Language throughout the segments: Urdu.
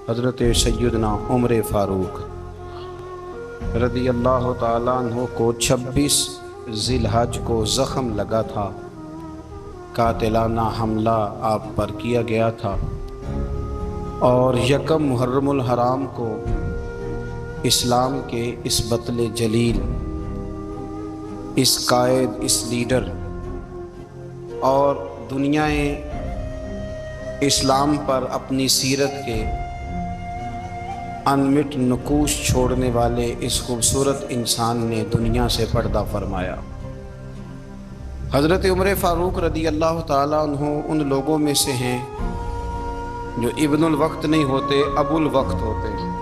حضرت سیدنا عمر فاروق رضی اللہ تعالیٰ عنہ کو 26 ذی الحج کو زخم لگا تھا، قاتلانہ حملہ آپ پر کیا گیا تھا، اور یکم محرم الحرام کو اسلام کے اس بطل جلیل، اس قائد، اس لیڈر اور دنیا اسلام پر اپنی سیرت کے انمٹ نقوش چھوڑنے والے اس خوبصورت انسان نے دنیا سے پردہ فرمایا۔ حضرت عمر فاروق رضی اللہ تعالیٰ عنہ ان لوگوں میں سے ہیں جو ابن الوقت نہیں ہوتے، ابو الوقت ہوتے ہیں،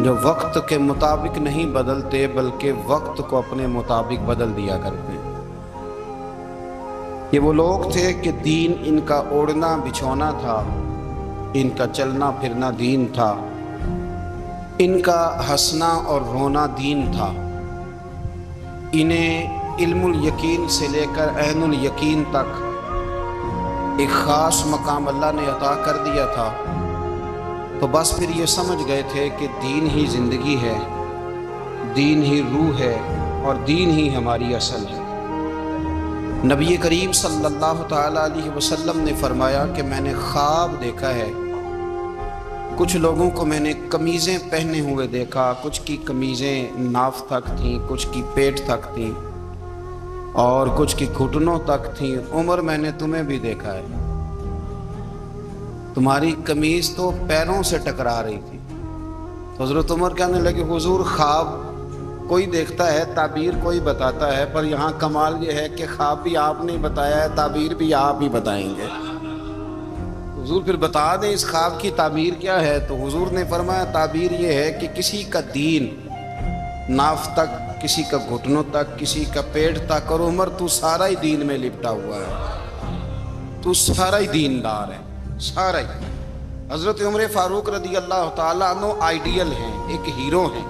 جو وقت کے مطابق نہیں بدلتے بلکہ وقت کو اپنے مطابق بدل دیا کرتے ہیں۔ یہ وہ لوگ تھے کہ دین ان کا اوڑھنا بچھونا تھا، ان کا چلنا پھرنا دین تھا، ان کا ہنسنا اور رونا دین تھا۔ انہیں علم الیقین سے لے کر عین الیقین تک ایک خاص مقام اللہ نے عطا کر دیا تھا، تو بس پھر یہ سمجھ گئے تھے کہ دین ہی زندگی ہے، دین ہی روح ہے، اور دین ہی ہماری اصل ہے۔ نبی کریم صلی اللہ تعالیٰ علیہ وسلم نے فرمایا کہ میں نے خواب دیکھا ہے، کچھ لوگوں کو میں نے قمیضیں پہنے ہوئے دیکھا، کچھ کی قمیضیں ناف تک تھیں، کچھ کی پیٹ تک تھیں، اور کچھ کی گھٹنوں تک تھیں۔ عمر میں نے تمہیں بھی دیکھا ہے، تمہاری قمیض تو پیروں سے ٹکرا رہی تھی۔ حضرت عمر کہنے لگے حضور خواب کوئی دیکھتا ہے، تعبیر کوئی بتاتا ہے، پر یہاں کمال یہ ہے کہ خواب بھی آپ نے بتایا ہے، تعبیر بھی آپ ہی بتائیں گے۔ حضور پھر بتا دیں اس خواب کی تعبیر کیا ہے، تو حضور نے فرمایا تعبیر یہ ہے کہ کسی کا دین ناف تک، کسی کا گھٹنوں تک، کسی کا پیٹ تک، اور عمر تو سارا ہی دین میں لپٹا ہوا ہے، تو سارا ہی دیندار ہے، سارا ہی۔ حضرت عمر فاروق رضی اللہ تعالیٰ عنہ آئیڈیل ہیں، ایک ہیرو ہیں۔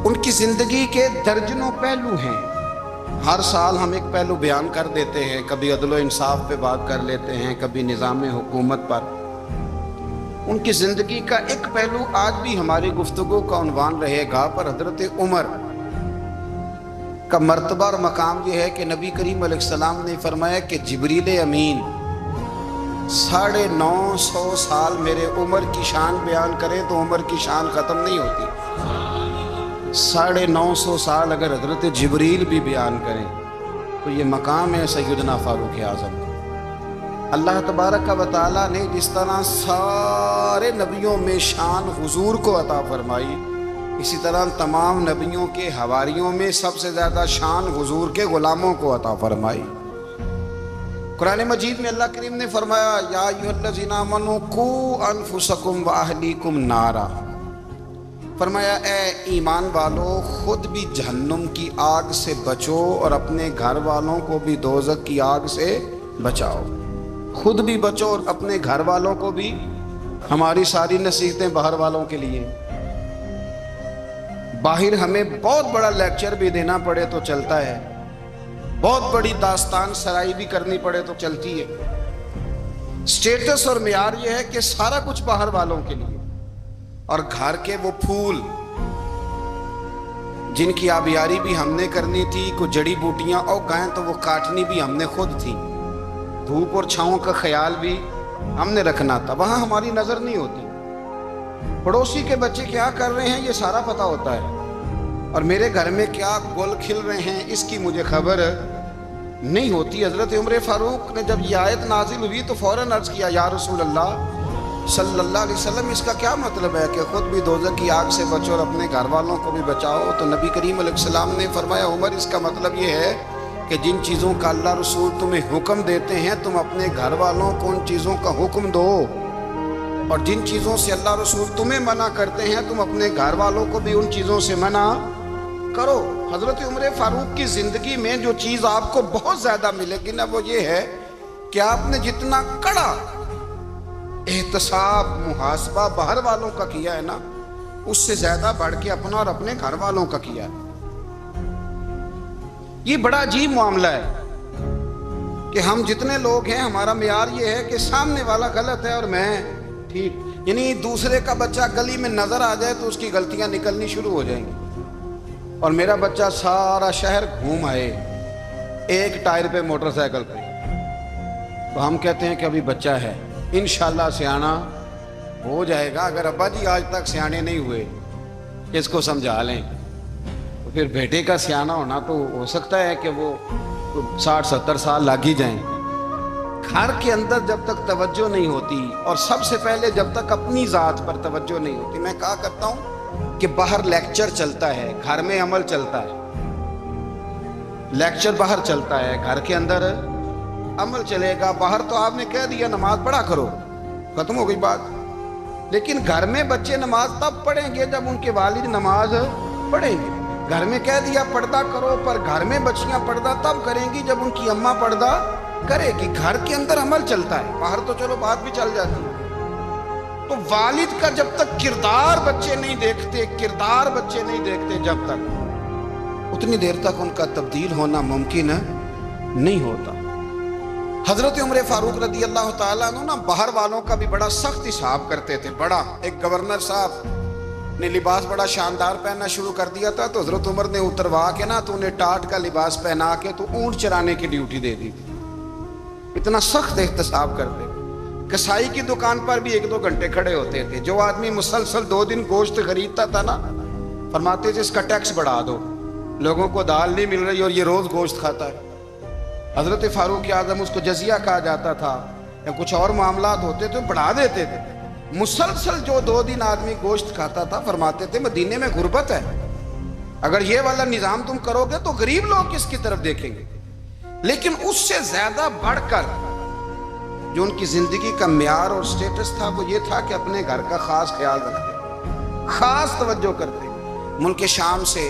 ان کی زندگی کے درجنوں پہلو ہیں، ہر سال ہم ایک پہلو بیان کر دیتے ہیں، کبھی عدل و انصاف پہ بات کر لیتے ہیں، کبھی نظام حکومت پر۔ ان کی زندگی کا ایک پہلو آج بھی ہماری گفتگو کا عنوان رہے گا، پر حضرت عمر کا مرتبہ اور مقام یہ ہے کہ نبی کریم علیہ السلام نے فرمایا کہ جبریل امین 950 سال میرے عمر کی شان بیان کرے تو عمر کی شان ختم نہیں ہوتی۔ 950 سال اگر حضرت جبریل بھی بیان کریں تو یہ مقام ہے سیدنا فاروق اعظم کا۔ اللہ تبارک و تعالیٰ نے جس طرح سارے نبیوں میں شان حضور کو عطا فرمائی، اسی طرح تمام نبیوں کے حواریوں میں سب سے زیادہ شان حضور کے غلاموں کو عطا فرمائی۔ قرآن مجید میں اللہ کریم نے فرمایا یا ایھا الذین آمنوا قوا انفسکم واہلیکم نارا، فرمایا اے ایمان والو خود بھی جہنم کی آگ سے بچو اور اپنے گھر والوں کو بھی دوزخ کی آگ سے بچاؤ۔ خود بھی بچو اور اپنے گھر والوں کو بھی۔ ہماری ساری نصیحتیں باہر والوں کے لیے، باہر ہمیں بہت بڑا لیکچر بھی دینا پڑے تو چلتا ہے، بہت بڑی داستان سرائی بھی کرنی پڑے تو چلتی ہے۔ سٹیٹس اور معیار یہ ہے کہ سارا کچھ باہر والوں کے لیے، اور گھر کے وہ پھول جن کی آبیاری بھی ہم نے کرنی تھی، کچھ جڑی بوٹیاں اور گائیں تو وہ کاٹنی بھی ہم نے خود تھی، دھوپ اور چھاؤں کا خیال بھی ہم نے رکھنا تھا، وہاں ہماری نظر نہیں ہوتی۔ پڑوسی کے بچے کیا کر رہے ہیں یہ سارا پتہ ہوتا ہے، اور میرے گھر میں کیا گل کھل رہے ہیں اس کی مجھے خبر نہیں ہوتی۔ حضرت عمر فاروق نے جب یہ آیت نازل ہوئی تو فوراً عرض کیا یا رسول اللہ صلی اللہ علیہ وسلم اس کا کیا مطلب ہے کہ خود بھی دوزخ کی آگ سے بچو اور اپنے گھر والوں کو بھی بچاؤ؟ تو نبی کریم علیہ السلام نے فرمایا عمر اس کا مطلب یہ ہے کہ جن چیزوں کا اللہ رسول تمہیں حکم دیتے ہیں تم اپنے گھر والوں کو ان چیزوں کا حکم دو، اور جن چیزوں سے اللہ رسول تمہیں منع کرتے ہیں تم اپنے گھر والوں کو بھی ان چیزوں سے منع کرو۔ حضرت عمر فاروق کی زندگی میں جو چیز آپ کو بہت زیادہ ملے گی نا، وہ یہ ہے کہ آپ نے جتنا کڑا احتساب محاسبہ باہر والوں کا کیا ہے نا، اس سے زیادہ بڑھ کے اپنا اور اپنے گھر والوں کا کیا ہے۔ یہ بڑا عجیب معاملہ ہے کہ ہم جتنے لوگ ہیں ہمارا معیار یہ ہے کہ سامنے والا غلط ہے اور میں ٹھیک, یعنی دوسرے کا بچہ گلی میں نظر آ جائے تو اس کی غلطیاں نکلنی شروع ہو جائیں گی. اور میرا بچہ سارا شہر گھوم آئے ایک ٹائر پہ موٹر سائیکل پہ, تو ہم کہتے ہیں کہ ابھی بچہ ہے, انشاءاللہ سیانا ہو جائے گا. اگر ابا جی آج تک سیانے نہیں ہوئے اس کو سمجھا لیں, تو پھر بیٹے کا سیانا ہونا تو ہو سکتا ہے کہ وہ 60-70 سال لگ ہی جائیں. گھر کے اندر جب تک توجہ نہیں ہوتی, اور سب سے پہلے جب تک اپنی ذات پر توجہ نہیں ہوتی, میں کہا کرتا ہوں کہ باہر لیکچر چلتا ہے, گھر میں عمل چلتا ہے. لیکچر باہر چلتا ہے, گھر کے اندر عمل چلے گا. باہر تو آپ نے کہہ دیا نماز پڑھا کرو, ختم ہو گئی بات. لیکن گھر میں بچے نماز تب پڑھیں گے جب ان کے والد نماز پڑھیں گے. گھر میں کہہ دیا پردہ کرو, پر گھر میں بچیاں پردہ تب کریں گی جب ان کی اماں پردہ کرے گی. گھر کے اندر عمل چلتا ہے, باہر تو چلو بات بھی چل جاتی ہے. تو والد کا جب تک کردار بچے نہیں دیکھتے جب تک, اتنی دیر تک ان کا تبدیل ہونا ممکن نہیں ہوتا. حضرت عمر فاروق رضی اللہ تعالیٰ عنہ باہر والوں کا بھی بڑا سخت حساب کرتے تھے. بڑا ایک گورنر صاحب نے لباس بڑا شاندار پہننا شروع کر دیا تھا, تو حضرت عمر نے اتروا کے نا تو انہیں ٹاٹ کا لباس پہنا کے تو اونٹ چرانے کی ڈیوٹی دے دی تھی. اتنا سخت احتساب کرتے. کسائی کی دکان پر بھی 1-2 گھنٹے کھڑے ہوتے تھے. جو آدمی مسلسل 2 دن گوشت خریدتا تھا نا, فرماتے تھے اس کا ٹیکس بڑھا دو, لوگوں کو دال نہیں مل رہی اور یہ روز گوشت کھاتا ہے. حضرت فاروق اعظم, اس کو جزیہ کہا جاتا تھا, یا کچھ اور معاملات ہوتے تو بڑھا دیتے تھے. مسلسل جو 2 دن آدمی گوشت کھاتا تھا, فرماتے تھے مدینے میں غربت ہے, اگر یہ والا نظام تم کرو گے تو غریب لوگ کس کی طرف دیکھیں گے. لیکن اس سے زیادہ بڑھ کر جو ان کی زندگی کا معیار اور سٹیٹس تھا وہ یہ تھا کہ اپنے گھر کا خاص خیال رکھتے, خاص توجہ کرتے. ملک شام سے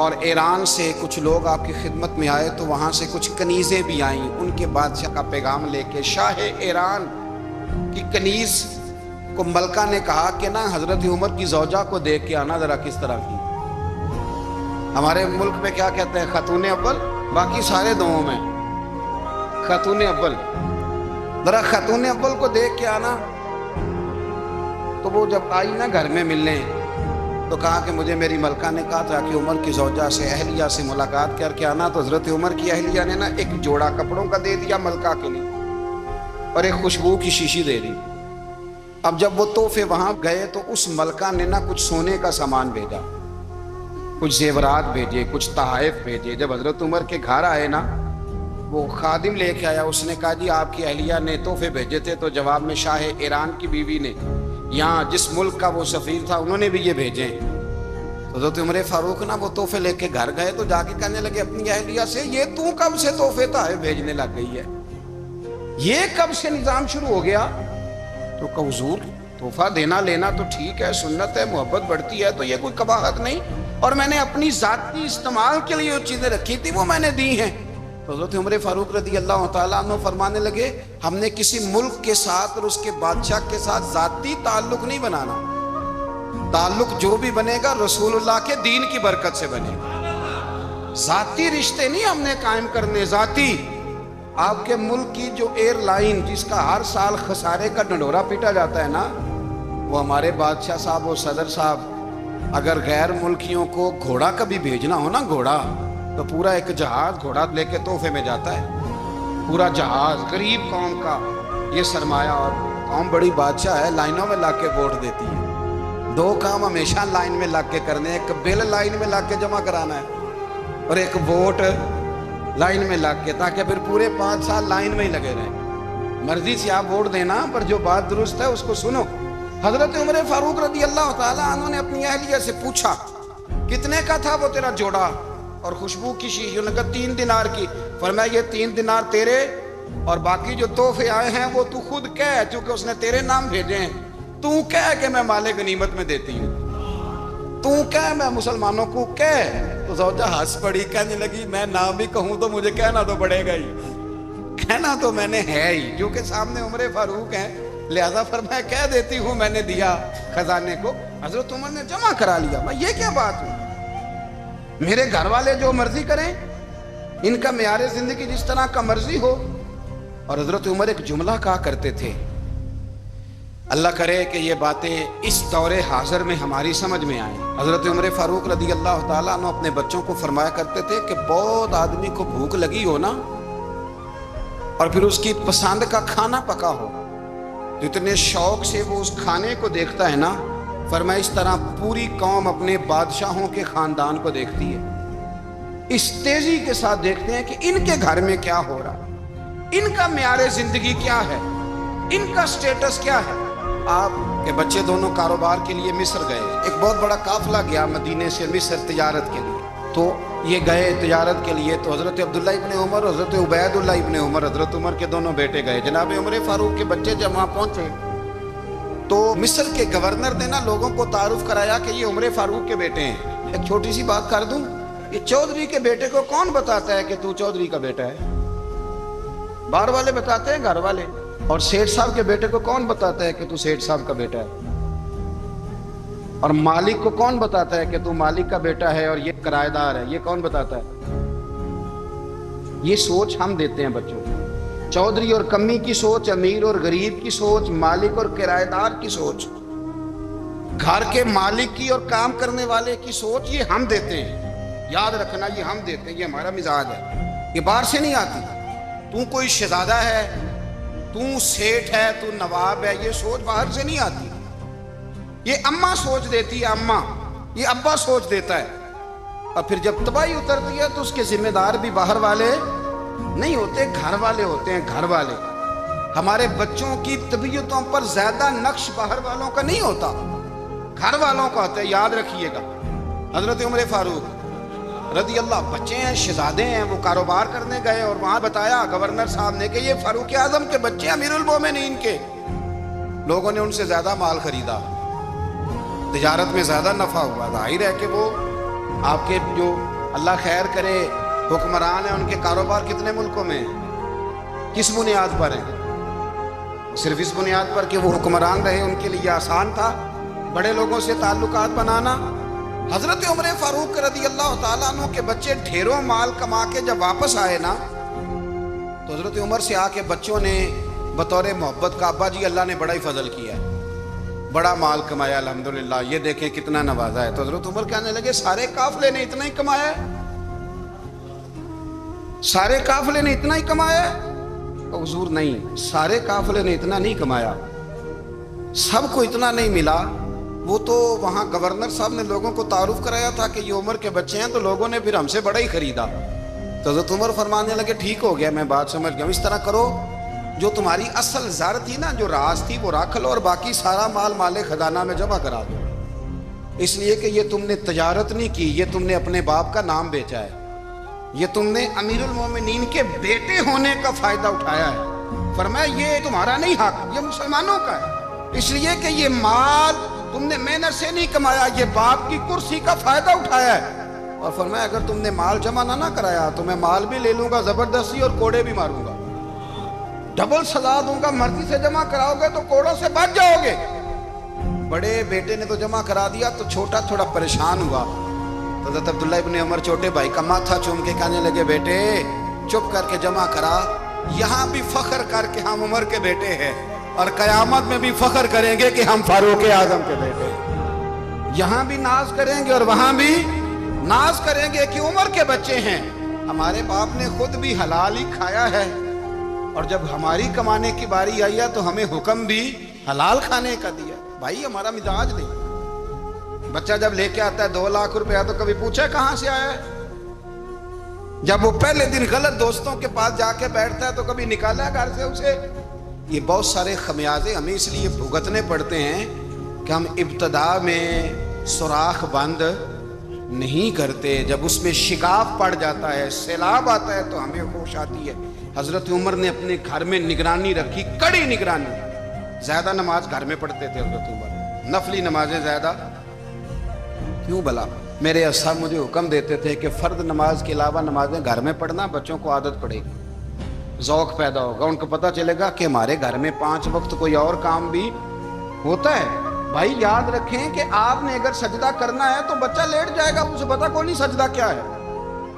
اور ایران سے کچھ لوگ آپ کی خدمت میں آئے, تو وہاں سے کچھ کنیزیں بھی آئیں ان کے بادشاہ کا پیغام لے کے. شاہ ایران کی کنیز کو ملکہ نے کہا کہ نا حضرت عمر کی زوجہ کو دیکھ کے آنا ذرا کس طرح کی. ہمارے ملک میں کیا کہتے ہیں, خاتون اول, باقی سارے دووں میں خاتون اول. ذرا خاتون اول کو دیکھ کے آنا. تو وہ جب آئی نا گھر میں ملنے, تو کہا کہ مجھے میری ملکہ نے کہا تھا کہ عمر کی زوجہ سے, اہلیہ سے ملاقات کر کے آنا. تو حضرت عمر کی اہلیہ نے نا ایک جوڑا کپڑوں کا دے دیا ملکہ کے لیے, اور ایک خوشبو کی شیشی دے دی. اب جب وہ تحفے وہاں گئے تو اس ملکہ نے نا کچھ سونے کا سامان بھیجا, کچھ زیورات بھیجے, کچھ تحائف بھیجے. جب حضرت عمر کے گھر آئے نا, وہ خادم لے کے آیا, اس نے کہا جی آپ کی اہلیہ نے تحفے بھیجے تھے. تو جواب میں شاہ ایران کی بیوی نے, یہاں جس ملک کا وہ سفیر تھا, انہوں نے بھی یہ بھیجے. حضرت عمر فاروق نا وہ تحفے لے کے گھر گئے, تو جا کے کہنے لگے اپنی اہلیہ سے, یہ تو کب سے تحفے تحائف بھیجنے لگ گئی ہے, یہ کب سے نظام شروع ہو گیا؟ تو کہ حضور تحفہ دینا لینا تو ٹھیک ہے, سنت ہے, محبت بڑھتی ہے, تو یہ کوئی قباحت نہیں, اور میں نے اپنی ذاتی استعمال کے لیے جو چیزیں رکھی تھی وہ میں نے دی ہیں. تو حضرت عمر فاروق رضی اللہ تعالیٰ عنہ فرمانے لگے, ہم نے کسی ملک کے ساتھ اور اس کے بادشاہ کے ساتھ ذاتی تعلق نہیں بنانا. تعلق جو بھی بنے گا رسول اللہ کے دین کی برکت سے بنے گا. ذاتی رشتے نہیں ہم نے قائم کرنے. ذاتی آپ کے ملک کی جو ایئر لائن جس کا ہر سال خسارے کا ڈنڈورا پیٹا جاتا ہے نا, وہ ہمارے بادشاہ صاحب اور صدر صاحب اگر غیر ملکیوں کو گھوڑا کبھی بھیجنا ہو نا, گھوڑا, تو پورا ایک جہاز گھوڑا لے کے تحفے میں جاتا ہے. پورا جہاز غریب قوم کا یہ سرمایہ, اور قوم بڑی بادشاہ ہے, لائنوں میں لگ کے ووٹ دیتی ہے. 2 کام ہمیشہ لائن میں لگ کے کرنے, ایک بل لائن میں لگ کے جمع کرانا ہے, اور ایک ووٹ لائن میں لگ کے, تاکہ پھر پورے 5 سال لائن میں ہی لگے رہیں. مرضی سے آپ ووٹ دینا, پر جو بات درست ہے اس کو سنو. حضرت عمر فاروق رضی اللہ تعالیٰ عنہ نے اپنی اہلیہ سے پوچھا کتنے کا تھا وہ تیرا جوڑا اور خوشبو کی شیشی؟ انہوں نے کہا 3 دینار کی. فرمایا یہ 3 دینار تیرے, اور باقی جو تحفے آئے ہیں وہ تو خود کہہ, چونکہ اس نے تیرے نام بھیجے ہیں, تو کہہ کہ میں مال غنیمت میں دیتی ہوں, تو کہہ میں مسلمانوں کو کہہ. تو زوجہ ہنس پڑی, کہنے لگی میں نہ بھی کہوں تو مجھے کہنا تو پڑے گا ہی, کہنا تو میں نے ہے ہی, کیونکہ سامنے عمر فاروق ہیں, لہذا فرمایا کہہ دیتی ہوں میں نے دیا خزانے کو. حضرت عمر نے جمع کرا لیا. میں یہ کیا بات ہوئی, میرے گھر والے جو مرضی کریں, ان کا معیار زندگی جس طرح کا مرضی ہو. اور حضرت عمر ایک جملہ کہا کرتے تھے, اللہ کرے کہ یہ باتیں اس دور حاضر میں ہماری سمجھ میں آئیں۔ حضرت عمر فاروق رضی اللہ تعالیٰ عنہ اپنے بچوں کو فرمایا کرتے تھے کہ بہت آدمی کو بھوک لگی ہو نا، اور پھر اس کی پسند کا کھانا پکا ہو، جتنے شوق سے وہ اس کھانے کو دیکھتا ہے نا، فرمایا اس طرح پوری قوم اپنے بادشاہوں کے خاندان کو دیکھتی ہے، اس تیزی کے ساتھ دیکھتے ہیں کہ ان کے گھر میں کیا ہو رہا، ان کا معیار زندگی کیا ہے، ان کا سٹیٹس کیا ہے۔ آپ کے بچے دونوں کاروبار کے لیے مصر گئے، ایک بہت بڑا قافلہ گیا مدینے سے مصر تجارت کے لیے، تو یہ گئے تجارت کے لیے، تو حضرت عبداللہ ابن عمر اور حضرت عبید اللہ ابن عمر، حضرت عمر کے دونوں بیٹے گئے۔ جناب عمر فاروق کے بچے جب وہاں پہنچے تو مصر کے گورنر نے نا لوگوں کو تعارف کرایا کہ یہ عمر فاروق کے بیٹے ہیں۔ ایک چھوٹی سی بات کر دوں، یہ چودھری کے بیٹے کو کون بتاتا ہے کہ تو چودھری کا بیٹا ہے؟ باہر والے بتاتے ہیں، گھر والے۔ اور سیٹھ صاحب کے بیٹے کو کون بتاتا ہے کہ تو سیٹھ صاحب کا بیٹا ہے؟ اور مالک کو کون بتاتا ہے کہ تو مالک کا بیٹا ہے اور یہ کرایہ دار ہے؟ یہ کون بتاتا ہے؟ یہ سوچ ہم دیتے ہیں بچوں کو۔ چودھری اور کمی کی سوچ، امیر اور غریب کی سوچ، مالک اور کرایہ دار کی سوچ، گھر کے مالک کی اور کام کرنے والے کی سوچ، یہ ہم دیتے ہیں۔ یاد رکھنا، یہ ہم دیتے ہیں، یہ ہمارا مزاج ہے، یہ باہر سے نہیں آتی۔ تو کوئی شہزادہ ہے، تو سیٹھ ہے، تو نواب ہے، یہ سوچ باہر سے نہیں آتی، یہ اماں سوچ دیتی ہے، اماں، یہ ابا سوچ دیتا ہے۔ اور پھر جب تباہی اترتی ہے تو اس کے ذمہ دار بھی باہر والے نہیں ہوتے، گھر والے ہوتے ہیں، گھر والے۔ ہمارے بچوں کی طبیعتوں پر زیادہ نقش باہر والوں کا نہیں ہوتا، گھر والوں کا ہوتا ہے، یاد رکھیے گا۔ حضرت عمر فاروق رضی اللہ، بچے ہیں، شہزادے ہیں، وہ کاروبار کرنے گئے اور وہاں بتایا گورنر صاحب نے کہ یہ فاروق اعظم کے بچے، امیر المومنین کے۔ لوگوں نے ان سے زیادہ مال خریدا، تجارت میں زیادہ نفع ہوا۔ ظاہر ہے کہ وہ آپ کے جو اللہ خیر کرے حکمران ہیں، ان کے کاروبار کتنے ملکوں میں ہیں، کس بنیاد پر ہیں؟ صرف اس بنیاد پر کہ وہ حکمران رہے، ان کے لیے آسان تھا بڑے لوگوں سے تعلقات بنانا۔ حضرت عمر فاروق رضی اللہ تعالیٰ عنہ کے بچے ڈھیروں مال کما کے جب واپس آئے نا، تو حضرت عمر سے آ کے بچوں نے بطور محبت کا، ابا جی اللہ نے بڑا ہی فضل کیا ہے، بڑا مال کمایا الحمدللہ، یہ دیکھیں کتنا نوازا ہے۔ تو حضرت عمر کہنے لگے سارے قافلے نے اتنا ہی کمایا ہے، سارے قافلے نے اتنا ہی کمایا ہے؟ تو حضور نہیں، سارے قافلے نے اتنا نہیں کمایا، سب کو اتنا نہیں ملا۔ وہ تو وہاں گورنر صاحب نے لوگوں کو تعارف کرایا تھا کہ یہ عمر کے بچے ہیں، تو لوگوں نے پھر ہم سے بڑا ہی خریدا۔ تو حضرت عمر فرمانے لگے ٹھیک ہو گیا، میں بات سمجھ گیا، اس طرح کرو، جو تمہاری اصل زر تھی نا، جو راز تھی، وہ رکھ لو، اور باقی سارا مال مال خزانہ میں جمع کرا دو، اس لیے کہ یہ تم نے تجارت نہیں کی، یہ تم نے اپنے باپ کا نام بیچا ہے، یہ تم نے امیر المومنین کے بیٹے ہونے کا فائدہ اٹھایا ہے۔ فرمایا یہ تمہارا نہیں حق، یہ مسلمانوں کا ہے، اس لیے کہ یہ مال تم نے محنت سے نہیں کمایا، یہ باپ کی کرسی کا فائدہ اٹھایا ہے۔ اور فرمایا اگر تم نے مال جمع نہ کرایا تو میں مال بھی لے لوں گا زبردستی اور کوڑے بھی ماروں گا، ڈبل سزا دوں گا۔ مرضی سے جمع کراؤ گے تو کوڑوں سے بچ جاؤ گے۔ بڑے بیٹے نے تو جمع کرا دیا، تو چھوٹا تھوڑا پریشان ہوا۔ تو حضرت عبداللہ ابن عمر چھوٹے بھائی کا ماتھا چوم کے کہنے لگے بیٹے چپ کر کے جمع کرا، یہاں بھی فخر کر کے ہم عمر کے بیٹے ہیں، اور قیامت میں بھی فخر کریں گے کہ ہم فاروق اعظم کے بیٹے ہیں۔ یہاں بھی ناز کریں گے اور وہاں بھی ناز کریں گے کہ عمر کے بچے ہیں۔ ہمارے باپ نے خود بھی حلال ہی کھایا ہے، اور جب ہماری کمانے کی باری آئی ہے تو ہمیں حکم بھی حلال کھانے کا دیا۔ بھائی ہمارا مزاج نہیں۔ بچہ جب لے کے آتا ہے 2 لاکھ روپیہ تو کبھی پوچھا کہاں سے آیا ہے؟ جب وہ پہلے دن غلط دوستوں کے پاس جا کے بیٹھتا ہے تو کبھی نکالا گھر سے اسے؟ یہ بہت سارے خمیازے ہمیں اس لیے بھگتنے پڑتے ہیں کہ ہم ابتدا میں سوراخ بند نہیں کرتے، جب اس میں شگاف پڑ جاتا ہے، سیلاب آتا ہے تو ہمیں ہوش آتی ہے۔ حضرت عمر نے اپنے گھر میں نگرانی رکھی، کڑی نگرانی۔ زیادہ نماز گھر میں پڑھتے تھے حضرت عمر، نفلی نمازیں زیادہ کیوں بھلا؟ میرے صاحب مجھے حکم دیتے تھے کہ فرض نماز کے علاوہ نمازیں گھر میں پڑھنا، بچوں کو عادت پڑے گی، ذوق پیدا ہوگا، ان کو پتہ چلے گا کہ ہمارے گھر میں 5 وقت کوئی اور کام بھی ہوتا ہے۔ بھائی یاد رکھیں کہ آپ نے اگر سجدہ کرنا ہے تو بچہ لیٹ جائے گا، اسے پتہ کوئی نہیں سجدہ کیا ہے،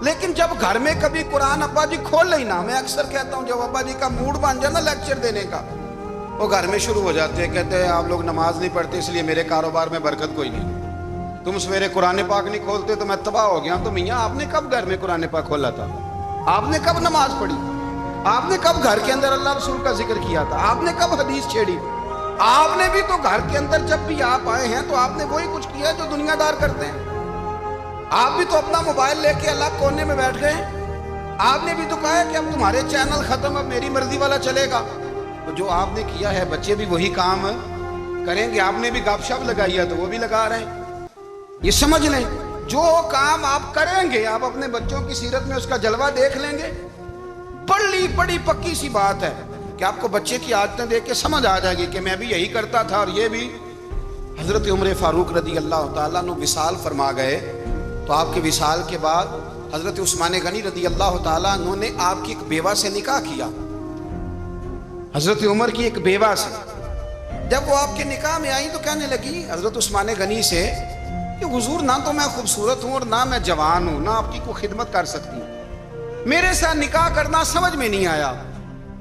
لیکن جب گھر میں کبھی قرآن ابا جی کھول لینا، میں اکثر کہتا ہوں جب ابا جی کا موڈ بن جائے نا لیکچر دینے کا، وہ گھر میں شروع ہو جاتے ہیں، کہتے ہیں آپ لوگ نماز نہیں پڑھتے اس لیے میرے کاروبار میں برکت کوئی نہیں، تم سویرے قرآن پاک نہیں کھولتے تو میں تباہ ہو گیا۔ تو میاں آپ نے کب گھر میں قرآن پاک کھولا تھا؟ آپ نے کب نماز پڑھی؟ آپ نے کب گھر کے اندر اللہ رسول کا ذکر کیا تھا؟ آپ نے کب حدیث چھیڑی؟ آپ نے بھی تو گھر کے اندر جب بھی آپ آئے ہیں تو آپ نے وہی کچھ کیا جو دنیا دار کرتے ہیں۔ آپ بھی تو اپنا موبائل لے کے الگ کونے میں بیٹھ گئے، آپ نے بھی تو کہا ہے کہ اب تمہارے چینل ختم، اب میری مرضی والا چلے گا۔ تو جو آپ نے کیا ہے بچے بھی وہی کام کریں گے۔ آپ نے بھی گپ شپ لگائی ہے تو وہ بھی لگا رہے ہیں۔ یہ سمجھ لیں جو کام آپ کریں گے آپ اپنے بچوں کی سیرت میں اس کا جلوہ دیکھ لیں گے۔ بڑی پکی سی بات ہے کہ آپ کو بچے کی عادتیں دیکھ کے سمجھ آ جائے گی کہ میں بھی یہی کرتا تھا اور یہ بھی۔ حضرت عمر فاروق رضی اللہ تعالیٰ عنہ وصال فرما گئے تو آپ کے وصال کے بعد حضرت عثمان غنی رضی اللہ تعالیٰ عنہ نے آپ کی ایک بیوہ سے نکاح کیا، حضرت عمر کی ایک بیوہ سے۔ جب وہ آپ کے نکاح میں آئی تو کہنے لگی حضرت عثمان غنی سے کہ حضور نہ تو میں خوبصورت ہوں اور نہ میں جوان ہوں، نہ آپ کی کوئی خدمت کر سکتی ہوں، میرے ساتھ نکاح کرنا سمجھ میں نہیں آیا۔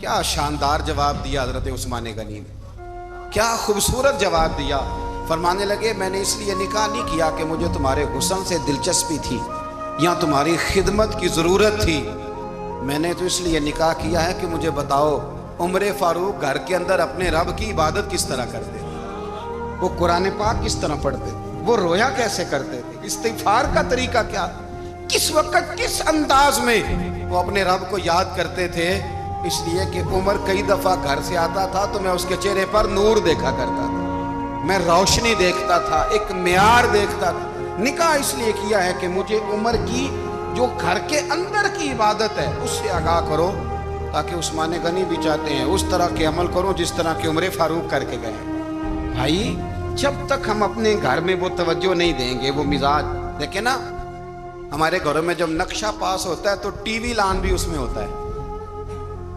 کیا شاندار جواب دیا حضرت عثمان غنی نے، کیا خوبصورت جواب دیا۔ فرمانے لگے میں نے اس لیے نکاح نہیں کیا کہ مجھے تمہارے حسن سے دلچسپی تھی یا تمہاری خدمت کی ضرورت تھی، میں نے تو اس لیے نکاح کیا ہے کہ مجھے بتاؤ عمر فاروق گھر کے اندر اپنے رب کی عبادت کس طرح کرتے تھے، وہ قرآن پاک کس طرح پڑھتے تھے، وہ رویا کیسے کرتے تھے، استغفار کا طریقہ کیا، کس وقت کس انداز میں وہ اپنے رب کو یاد کرتے تھے۔ اس لیے کہ عمر کئی دفعہ گھر سے آتا تھا تو میں اس کے چہرے پر نور دیکھا کرتا تھا، میں روشنی دیکھتا تھا، ایک معیار دیکھتا تھا۔ نکاح اس لیے کیا ہے کہ مجھے عمر کی جو گھر کے اندر کی عبادت ہے اس سے آگاہ کرو، تاکہ عثمان غنی بھی چاہتے ہیں اس طرح کے عمل کرو جس طرح کہ عمر فاروق کر کے گئے۔ بھائی جب تک ہم اپنے گھر میں وہ توجہ نہیں دیں گے، وہ مزاج دیکھیں نا، ہمارے گھروں میں جب نقشہ پاس ہوتا ہے تو ٹی وی لان بھی اس میں ہوتا ہے،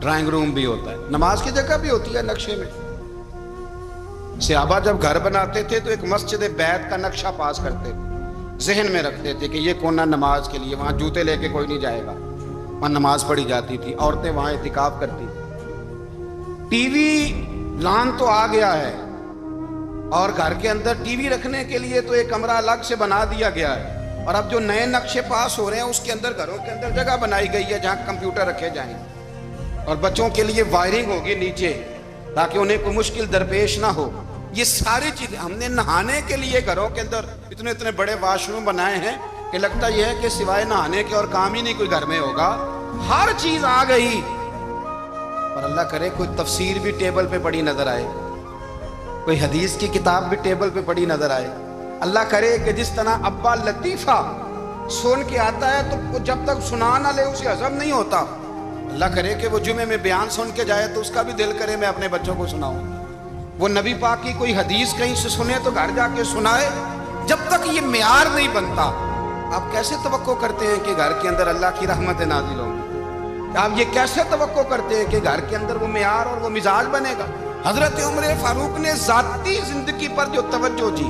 ڈرائنگ روم بھی ہوتا ہے، نماز کی جگہ بھی ہوتی ہے نقشے میں۔ صحابہ جب گھر بناتے تھے تو ایک مسجد بیت کا نقشہ پاس کرتے تھے، ذہن میں رکھتے تھے کہ یہ کونا نماز کے لیے، وہاں جوتے لے کے کوئی نہیں جائے گا، وہاں نماز پڑھی جاتی تھی، عورتیں وہاں اعتکاف کرتی تھی۔ ٹی وی لان تو آ گیا ہے اور گھر کے اندر ٹی وی رکھنے کے لیے تو ایک کمرہ الگ سے بنا دیا گیا ہے، اور اب جو نئے نقشے پاس ہو رہے ہیں اس کے اندر گھروں کے اندر جگہ بنائی گئی ہے جہاں کمپیوٹر رکھے جائیں، اور بچوں کے لیے وائرنگ ہوگی نیچے تاکہ انہیں کوئی مشکل درپیش نہ ہو۔ یہ ساری چیزیں ہم نے نہانے کے لیے گھروں کے اندر اتنے بڑے واش روم بنائے ہیں کہ لگتا یہ ہے کہ سوائے نہانے کے اور کام ہی نہیں کوئی گھر میں ہوگا، ہر چیز آ گئی۔ اور اللہ کرے کوئی تفسیر بھی ٹیبل پہ پڑی نظر آئے، کوئی حدیث کی کتاب بھی ٹیبل پہ پڑی نظر آئے۔ اللہ کرے کہ جس طرح ابا لطیفہ سن کے آتا ہے تو جب تک سنا نہ لے اسے ہضم نہیں ہوتا، اللہ کرے کہ وہ جمعے میں بیان سن کے جائے تو اس کا بھی دل کرے میں اپنے بچوں کو سناؤں۔ وہ نبی پاک کی کوئی حدیث کہیں سے سنے تو گھر جا کے سنائے۔ جب تک یہ معیار نہیں بنتا آپ کیسے توقع کرتے ہیں کہ گھر کے اندر اللہ کی رحمت نازل ہوگی؟ آپ یہ کیسے توقع کرتے ہیں کہ گھر کے اندر وہ معیار اور وہ مزاج بنے گا؟ حضرت عمر فاروق نے ذاتی زندگی پر جو توجہ دی،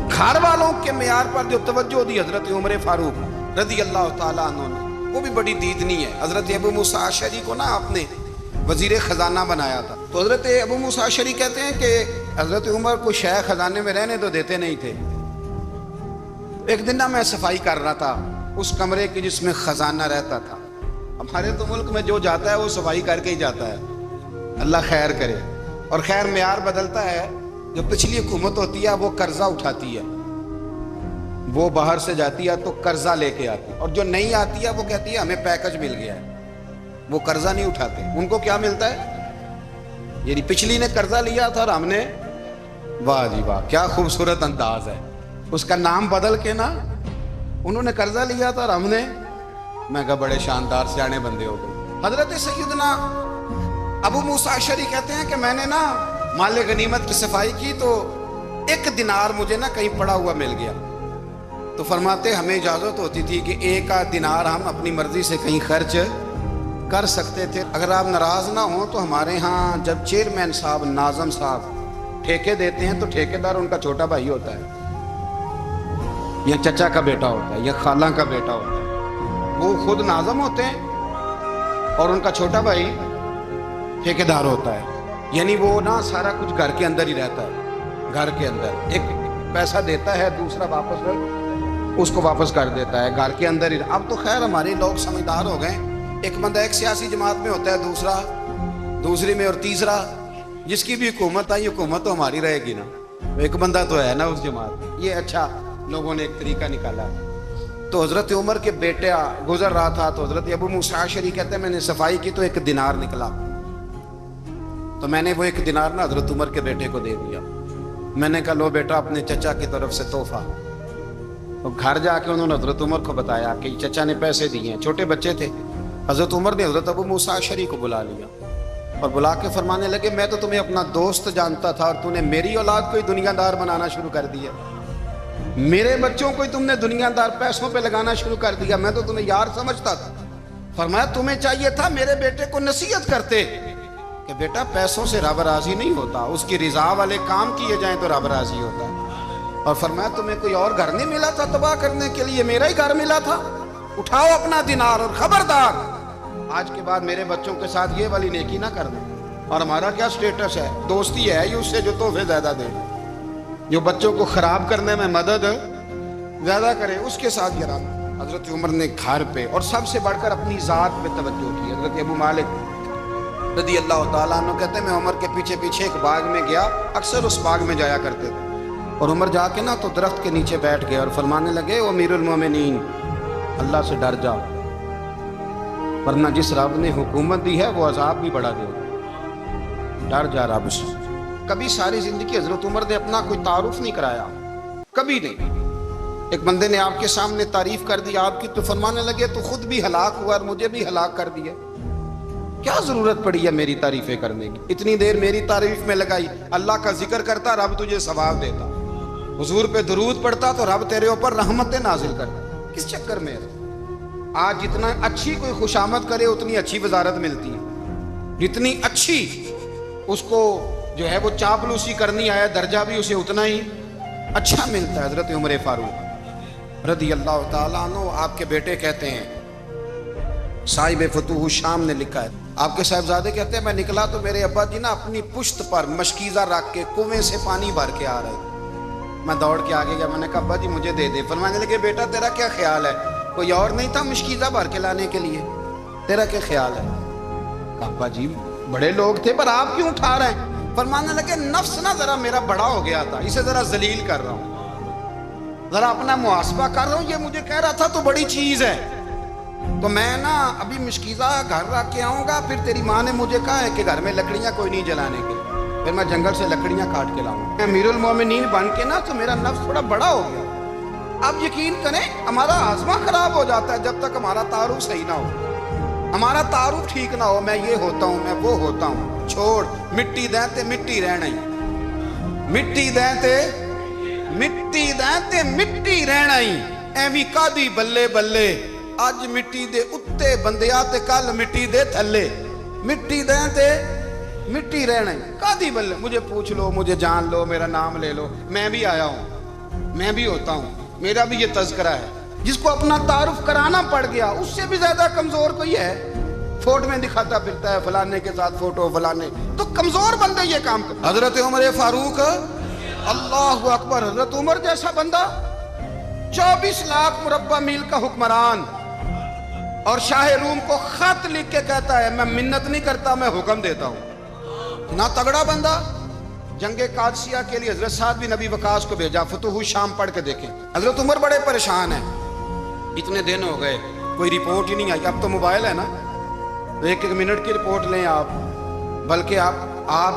گھر والوں کے معیار پر جو توجہ دی حضرت عمر فاروق رضی اللہ تعالیٰ عنہ نے، وہ بھی بڑی دیدنی ہے۔ حضرت ابو موسیٰ اشعری کو نا آپ نے وزیر خزانہ بنایا تھا، تو حضرت ابو موسیٰ اشعری کہتے ہیں کہ حضرت عمر کو شیخ خزانے میں رہنے تو دیتے نہیں تھے۔ ایک دن نا میں صفائی کر رہا تھا اس کمرے کی جس میں خزانہ رہتا تھا۔ ہمارے تو ملک میں جو جاتا ہے وہ صفائی کر کے ہی جاتا ہے، اللہ خیر کرے۔ اور خیر معیار بدلتا ہے، جو پچھلی حکومت ہوتی ہے وہ قرضہ اٹھاتی ہے، وہ باہر سے جاتی ہے تو قرضہ لے کے آتی ہے، اور جو نہیں آتی ہے وہ کہتی ہے ہمیں پیکج مل گیا ہے، وہ قرضہ نہیں اٹھاتے۔ ان کو کیا ملتا ہے؟ یعنی پچھلی نے قرضہ لیا تھا اور ہم نے، واہ جی واہ کیا خوبصورت انداز ہے، اس کا نام بدل کے نا انہوں نے قرضہ لیا تھا اور ہم نے، میں کہا بڑے شاندار سیانے بندے ہو گئے۔ حضرت سیدنا ابو موسیٰ اشعری کہتے ہیں کہ میں نے نا مال غنیمت کی صفائی کی تو ایک دینار مجھے نا کہیں پڑا ہوا مل گیا، تو فرماتے ہمیں اجازت ہوتی تھی کہ ایک آدھ دینار ہم اپنی مرضی سے کہیں خرچ کر سکتے تھے، اگر آپ ناراض نہ ہوں تو ہمارے ہاں جب چیئرمین صاحب ناظم صاحب ٹھیکے دیتے ہیں تو ٹھیکیدار ان کا چھوٹا بھائی ہوتا ہے، یا چچا کا بیٹا ہوتا ہے، یا خالہ کا بیٹا ہوتا ہے، وہ خود ناظم ہوتے ہیں اور ان کا چھوٹا بھائی ٹھیکیدار ہوتا ہے۔ یعنی وہ نا سارا کچھ گھر کے اندر ہی رہتا ہے، گھر کے اندر ایک پیسہ دیتا ہے، دوسرا واپس اس کو واپس کر دیتا ہے، گھر کے اندر ہی۔ اب تو خیر ہمارے لوگ سمجھدار ہو گئے، ایک بندہ ایک سیاسی جماعت میں ہوتا ہے، دوسرا دوسری میں، اور تیسرا جس کی بھی حکومت آئی، حکومت تو ہماری رہے گی نا، ایک بندہ تو ہے نا اس جماعت میں۔ یہ اچھا لوگوں نے ایک طریقہ نکالا ہے۔ تو حضرت عمر کے بیٹے گزر رہا تھا تو حضرت ابو موسیٰ اشعری کہتے ہیں میں نے صفائی کی تو 1 دینار نکلا، تو میں نے وہ 1 دینار نا حضرت عمر کے بیٹے کو دے دیا۔ میں نے کہا لو بیٹا اپنے چچا کی طرف سے تحفہ۔ تو گھر جا کے انہوں نے حضرت عمر کو بتایا کہ چچا نے پیسے دیے ہیں، چھوٹے بچے تھے۔ حضرت عمر نے حضرت ابو موسیٰ اشعری کو بلا لیا اور بلا کے فرمانے لگے میں تو تمہیں اپنا دوست جانتا تھا اور تو نے میری اولاد کو ہی دنیا دار بنانا شروع کر دیا، میرے بچوں کو ہی تم نے دنیا دار پیسوں پہ لگانا شروع کر دیا، میں تو تمہیں یار سمجھتا تھا۔ فرمایا تمہیں چاہیے تھا میرے بیٹے کو نصیحت کرتے کہ بیٹا پیسوں سے رب راضی نہیں ہوتا، اس کی رضا والے کام کیے جائیں تو رب راضی ہوتا ہے۔ اور فرمایا تمہیں کوئی اور گھر نہیں ملا تھا تباہ کرنے کے لیے، میرا ہی گھر ملا تھا، اٹھاؤ اپنا دینار اور خبردار آج کے بعد میرے بچوں کے ساتھ یہ والی نیکی نہ کر دیں۔ اور ہمارا کیا سٹیٹس ہے، دوستی ہے یہ اس سے جو تحفے زیادہ دے، جو بچوں کو خراب کرنے میں مدد زیادہ کرے اس کے ساتھ یہ رہا۔ حضرت عمر نے گھر پہ اور سب سے بڑھ کر اپنی ذات پہ توجہ کی۔ حضرت ابو مالک رضی اللہ تعالیٰ عنہ کہتے ہیں میں عمر کے پیچھے پیچھے ایک باغ میں گیا، اکثر اس باغ میں جایا کرتے تھے، اور عمر جا کے نا تو درخت کے نیچے بیٹھ گئے اور فرمانے لگے او امیر المومنین اللہ سے ڈر جاؤ، ورنہ جس رب نے حکومت دی ہے وہ عذاب بھی بڑھا دے گا، ڈر جا رب سے۔ کبھی ساری زندگی حضرت عمر نے اپنا کوئی تعارف نہیں کرایا، کبھی نہیں۔ ایک بندے نے آپ کے سامنے تعریف کر دی آپ کی تو فرمانے لگے تو خود بھی ہلاک ہوا اور مجھے بھی ہلاک کر دیا، کیا ضرورت پڑی ہے میری تعریفیں کرنے کی، اتنی دیر میری تعریف میں لگائی، اللہ کا ذکر کرتا رب تجھے ثواب دیتا، حضور پہ درود پڑھتا تو رب تیرے اوپر رحمتیں نازل کرتا، کس چکر میں ہے؟ آج جتنا اچھی کوئی خوشامد کرے اتنی اچھی وزارت ملتی ہے، جتنی اچھی اس کو جو ہے وہ چاپلوسی کرنی آیا درجہ بھی اسے اتنا ہی اچھا ملتا ہے۔ حضرت عمر فاروق رضی اللہ تعالیٰ عنہ آپ کے بیٹے کہتے ہیں، صاحب فتوح الشام نے لکھا ہے، آپ کے صاحبزادے کہتے ہیں میں نکلا تو میرے ابا جی نا اپنی پشت پر مشکیزہ رکھ کے کنویں سے پانی بھر کے آ رہے، میں دوڑ کے آگے گیا، میں نے کہا ابا جی مجھے دے دے۔ فرمانے لگے بیٹا تیرا کیا خیال ہے، کوئی اور نہیں تھا مشکیزہ بھر کے لانے کے لیے، تیرا کیا خیال ہے؟ کہا ابا جی بڑے لوگ تھے پر آپ کیوں اٹھا رہے ہیں؟ فرمانے لگے نفس نا ذرا میرا بڑا ہو گیا تھا، اسے ذرا ذلیل کر رہا ہوں، ذرا اپنا محاسبہ کر رہا ہوں، یہ مجھے کہہ رہا تھا تو بڑی چیز ہے، تو میں نا ابھی مشکیزہ گھر رکھ کے آؤں گا، پھر تیری ماں نے مجھے کہا ہے کہ گھر میں لکڑیاں کوئی نہیں جلانے کے، پھر میں جنگل سے لکڑیاں کاٹ کے لاؤں گا، امیر المومنین بن کے نا تو میرا نفس تھوڑا بڑا ہو گیا۔ اب یقین کریں ہمارا ہاضمہ خراب ہو جاتا ہے جب تک ہمارا تعارف صحیح نہ ہو، ہمارا تعارف ٹھیک نہ ہو، میں یہ ہوتا ہوں میں وہ ہوتا ہوں، چھوڑ مٹی دیں تے مٹی رہنا ہی، مٹی دیں تے مٹی دیں تے مٹی رہنا ہی، ایویں کادی بلے بلے اج مٹی دے اتے بندیا تے کل مٹی دے تھلے، مٹی دیں تے مٹی رہنا ہی، کادی بلے، مجھے پوچھ لو مجھے جان لو میرا نام لے لو، میں بھی آیا ہوں، میں بھی ہوتا ہوں، میرا بھی یہ تذکرہ ہے۔ جس کو اپنا تعارف کرانا پڑ گیا اس سے بھی زیادہ کمزور کوئی ہے، فوٹو میں دکھاتا پھرتا ہے فلانے کے ساتھ فوٹو فلانے، تو کمزور بندے یہ کام کرتے۔ حضرت عمر فاروق اللہ اکبر، حضرت عمر جیسا بندہ 24 لاکھ مربع میل کا حکمران، اور شاہ روم کو خط لکھ کے کہتا ہے میں منت نہیں کرتا میں حکم دیتا ہوں، نہ تگڑا بندہ۔ جنگ قادسیہ کے لیے حضرت سعد بن ابی وقاص کو بھیجا، فتوح الشام پڑھ کے دیکھیں، حضرت عمر بڑے پریشان ہیں، اتنے دن ہو گئے کوئی رپورٹ ہی نہیں آئی، اب تو موبائل ہے نا، ایک منٹ کی رپورٹ لیں آپ، بلکہ آپ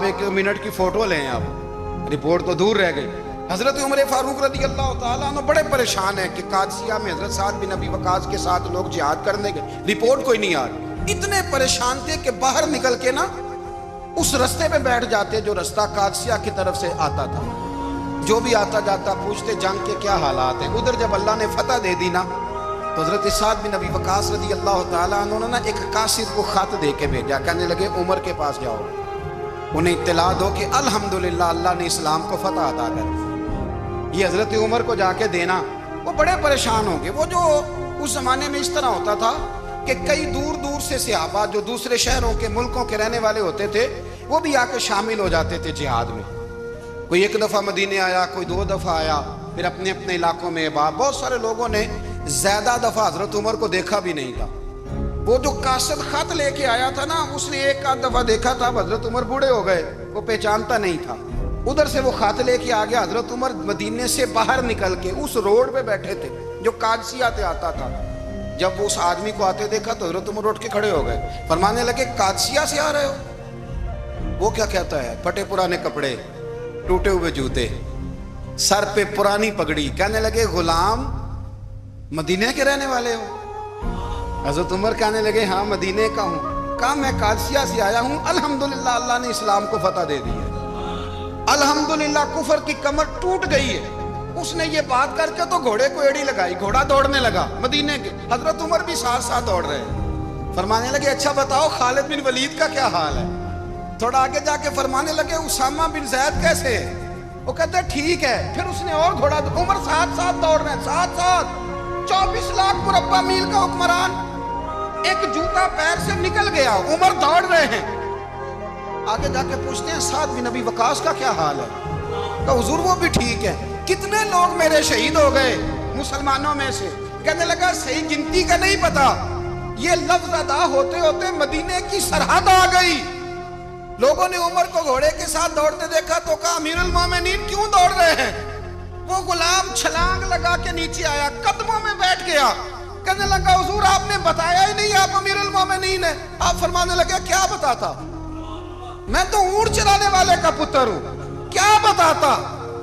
1 منٹ کی فوٹو لیں، آپ رپورٹ تو دور رہ گئی۔ حضرت عمر فاروق رضی اللہ تعالیٰ عنہ بڑے پریشان ہیں کہ قادسیہ میں حضرت سعد بن ابی وقاص کے ساتھ لوگ جہاد کرنے گئے، رپورٹ کوئی نہیں آ رہی، اتنے پریشان تھے کہ باہر نکل کے نا اس رستے پہ بیٹھ جاتے جو رستہ قادسیہ کی طرف سے آتا تھا، جو بھی آتا جاتا پوچھتے جنگ کے کیا حالات ہیں۔ ادھر جب اللہ نے فتح دے دی نا تو حضرت سعد بن ابی وقاص رضی اللہ تعالیٰ عنہ نے ایک قاصد کو خط دے کے بھیجا، کہنے لگے عمر کے پاس جاؤ، انہیں اطلاع دو کہ الحمدللہ اللہ نے اسلام کو فتح عطا کر دی۔ یہ حضرت عمر کو جا کے دینا، وہ بڑے پریشان ہوں گے۔ وہ جو اس زمانے میں اس طرح ہوتا تھا کہ کئی دور دور سے صحابہ جو دوسرے شہروں کے ملکوں کے رہنے والے ہوتے تھے، وہ بھی آ کے شامل ہو جاتے تھے جہاد میں. کوئی ایک دفعہ مدینے آیا, کوئی 2 دفعہ آیا, پھر اپنے اپنے علاقوں میں. بہت سارے لوگوں نے زیادہ دفعہ حضرت عمر کو دیکھا بھی نہیں تھا. وہ جو قاصد خط لے کے آیا تھا نا, اس نے 1 دفعہ دیکھا تھا. حضرت عمر بوڑھے ہو گئے, وہ پہچانتا نہیں تھا. ادھر سے وہ خط لے کے آ گیا. حضرت عمر مدینے سے باہر نکل کے اس روڈ پہ بیٹھے تھے جو قادسیہ سے آتا تھا. جب وہ اس آدمی کو آتے دیکھا تو حضرت عمر اٹھ کے کھڑے ہو گئے, فرمانے لگے قادسیہ سے آ رہے ہو؟ وہ کیا کہتا ہے؟ پھٹے پرانے کپڑے, ٹوٹے ہوئے جوتے, سر پہ پرانی پگڑی. کہنے لگے غلام مدینے کے رہنے والے ہو؟ حضرت عمر کہنے لگے ہاں مدینے کا ہوں. کہا میں قادسیہ سے آیا ہوں, الحمدللہ اللہ نے اسلام کو فتح دے دی ہے, الحمدللہ کفر کی کمر ٹوٹ گئی ہے. اس نے یہ بات کر کے تو گھوڑے کو ایڑی لگائی, گھوڑا دوڑنے لگا مدینے کے. حضرت عمر بھی ساتھ ساتھ دوڑ رہے ہیں. فرمانے لگے اچھا بتاؤ خالد بن ولید کا کیا حال ہے؟ تھوڑا آگے جا کے فرمانے لگے اسامہ بن زید کیسے ہے؟ وہ کہتے ہیں ٹھیک ہے. پھر اس نے اور گھوڑا, عمر ساتھ ساتھ دوڑ رہے ہیں, ساتھ ساتھ. 24 لاکھ مربع میل کا حکمران, ایک جوتا پیر سے نکل گیا, عمر دوڑ رہے ہیں. آگے جا کے پوچھتے ہیں سعد بن ابی وقاص کا کیا حال ہے؟ کہ حضور وہ بھی ٹھیک ہے. کتنے لوگ میرے شہید ہو گئے مسلمانوں میں سے؟ کہنے لگا صحیح گنتی کا نہیں پتا. یہ لفظ ادا ہوتے ہوتے مدینے کی سرحد آ گئی. لوگوں نے عمر کو گھوڑے کے ساتھ دوڑتے دیکھا تو کہا امیر المومنین کیوں دوڑ رہے ہیں؟ وہ غلام چھلانگ لگا کے نیچے آیا, قدموں میں بیٹھ گیا. کہنے لگا حضور آپ نے بتایا ہی نہیں آپ امیر المومنین ہیں. آپ فرمانے لگے کیا بتاتا؟ میں تو اونٹ چلانے والے کا پتر ہوں, کیا بتاتا؟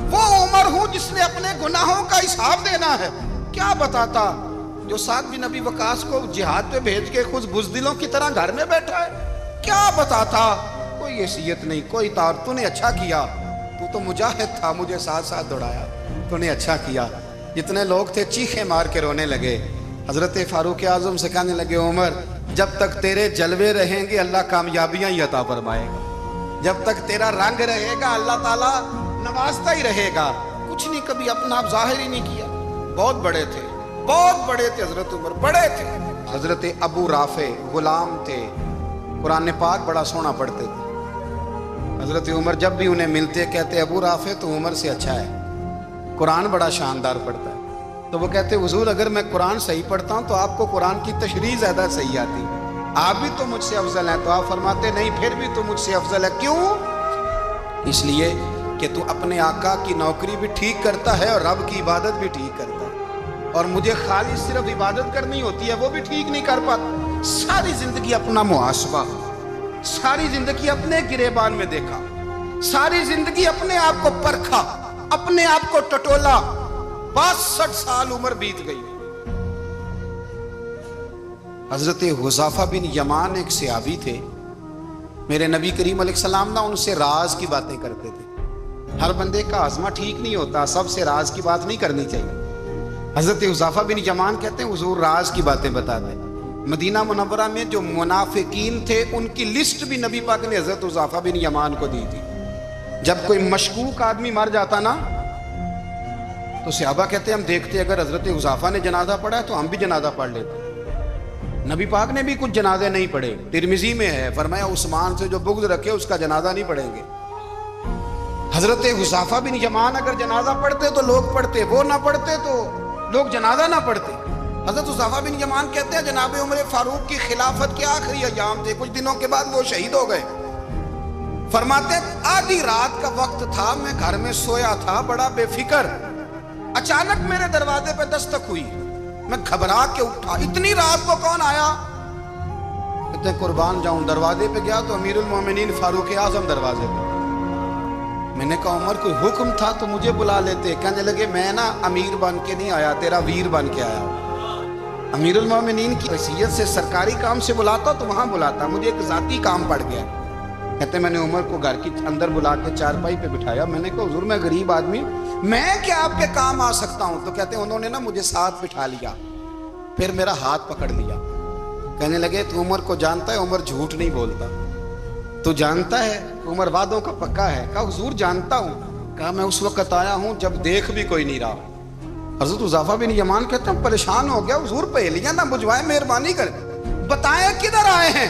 وہ عمر ہوں جس نے اپنے گناہوں کا حساب دینا ہے, کیا بتاتا؟ جو سعد بن ابی وقاص کو جہاد پہ بھیج کے خود بزدلوں کی طرح گھر میں بیٹھا ہے, کیا بتاتا؟ کوئی حیثیت نہیں, کوئی طور. تو نے اچھا کیا, تو مجاہد تھا, مجھے ساتھ ساتھ دوڑایا, تو نے اچھا کیا. جتنے لوگ تھے چیخیں مار کے رونے لگے. حضرت فاروق اعظم سے کہنے لگے عمر جب تک تیرے جلوے رہیں گے اللہ کامیابیاں ہی عطا فرمائے گا, جب تک تیرا رنگ رہے گا اللہ تعالیٰ نوازتا ہی رہے گا. کچھ نہیں کبھی اپنا آپ ظاہر ہی نہیں کیا. بہت بڑے تھے, بہت بڑے تھے حضرت عمر, بڑے تھے. حضرت ابو رافع غلام تھے, قرآن پاک بڑا سونا پڑھتے تھے. حضرت عمر جب بھی انہیں ملتے کہتے ابو رافع تو عمر سے اچھا ہے, قرآن بڑا شاندار پڑھتا ہے. تو وہ کہتے حضور اگر میں قرآن صحیح پڑھتا ہوں تو آپ کو قرآن کی تشریح زیادہ صحیح آتی, آپ بھی تو مجھ سے افضل ہیں. تو آپ فرماتے نہیں پھر بھی تو مجھ سے افضل ہے. کیوں؟ اس لیے کہ تو اپنے آقا کی نوکری بھی ٹھیک کرتا ہے اور رب کی عبادت بھی ٹھیک کرتا ہے, اور مجھے خالی صرف عبادت کرنی ہوتی ہے وہ بھی ٹھیک نہیں کر پاتا. ساری زندگی اپنا محاسبہ, ساری زندگی اپنے گریبان میں دیکھا, ساری زندگی اپنے آپ کو پرکھا, اپنے آپ کو ٹٹولا. 62 سال عمر بیت گئی. حضرت حذیفہ بن یمان ایک صحابی تھے, میرے نبی کریم علیہ السلام نا ان سے راز کی باتیں کرتے تھے. ہر بندے کا ہاضمہ ٹھیک نہیں ہوتا, سب سے راز کی بات نہیں کرنی چاہیے. حضرت حذیفہ بن یمان کہتے ہیں حضور راز کی باتیں بتا دیں. مدینہ منورہ میں جو منافقین تھے ان کی لسٹ بھی نبی پاک نے حضرت حذیفہ بن یمان کو دی تھی. جب کوئی مشکوک آدمی مر جاتا نا تو صحابہ کہتے ہیں ہم دیکھتے اگر حضرت حذیفہ نے جنازہ پڑھا ہے تو ہم بھی جنازہ پڑھ لیتے. نبی پاک نے بھی کچھ جنازے نہیں پڑھے. ترمذی میں ہے فرمایا عثمان سے جو بغض رکھے اس کا جنازہ نہیں پڑھیں گے. حضرت حذیفہ بن یمان اگر جنازہ پڑھتے تو لوگ پڑھتے, وہ نہ پڑھتے تو لوگ جنازہ نہ پڑھتے. حضرت حذیفہ بن یمان کہتے ہیں جناب عمر فاروق کی خلافت کے آخری ایام تھے, کچھ دنوں کے بعد وہ شہید ہو گئے. فرماتے آدھی رات کا وقت تھا, میں گھر میں سویا تھا بڑا بے فکر, اچانک میرے دروازے پہ دستک ہوئی, میں گھبرا کے اٹھا. اتنی رات کو کون آیا؟ کہتے ہیں قربان جاؤں, دروازے پہ گیا تو امیر المومنین فاروق اعظم دروازے پہ. میں نے کہا عمر کوئی حکم تھا تو مجھے بلا لیتے. کہنے لگے میں نا امیر بن کے نہیں آیا, تیرا ویر بن کے آیا. امیر المومنین کی حیثیت سے سرکاری کام سے بلاتا تو وہاں بلاتا, مجھے ایک ذاتی کام پڑ گیا. کہتے میں نے عمر کو گھر کی اندر بلا کے چارپائی پہ بٹھایا. میں نے کہا حضور میں غریب آدمی, میں کیا آپ کے کام آ سکتا ہوں؟ تو کہتے ہیں انہوں نے نا مجھے ساتھ بٹھا لیا, پھر میرا ہاتھ پکڑ لیا. کہنے لگے تو عمر کو جانتا ہے؟ عمر جھوٹ نہیں بولتا. تو جانتا ہے عمر وعدوں کا پکا ہے؟ کہا حضور جانتا ہوں. کہا میں اس وقت آیا ہوں جب دیکھ بھی کوئی نہیں رہا. حضرت حذیفہ بن یمان کہتے ہیں پریشان ہو گیا, حضور پہلیاں نہ بجھوائے, مہربانی کر بتائیں کدھر آئے ہیں.